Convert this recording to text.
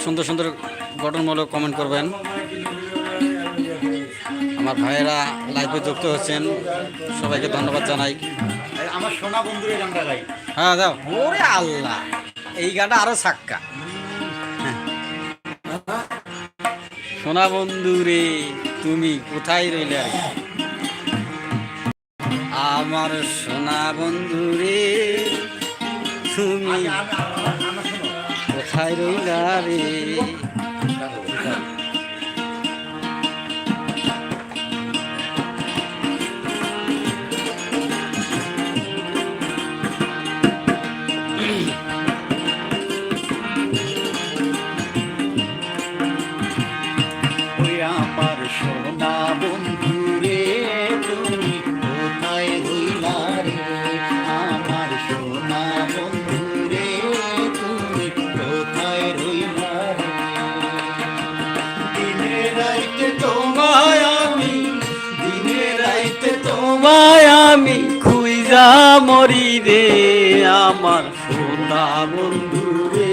সুন্দর সুন্দর গঠনমূলক কমেন্ট করবেন। আমার ভাইয়েরা লাইভে যুক্ত হচ্ছেন, সবাইকে ধন্যবাদ জানাই। আমার সোনা বন্ধুর এই গানটা গাই। হ্যাঁ দাও। ওরে আল্লাহ, এই গানটা আরো সাক্কা। সোনা বন্ধু রে তুমি কোথায় রইলে, আমার সোনা বন্ধু রে তুমি কোথায় রইলা রে। আমার সোনা বন্ধু রে তুমি কোথায় রইলা রে, আমার সোনা বন্ধু রে তুমি কোথায় রইলা রে। দিনে রাইতে তোমায় আমি, দিনে রাইতে তোমায় আমি খুঁজা মরি রে, আমার সোনা বন্ধু রে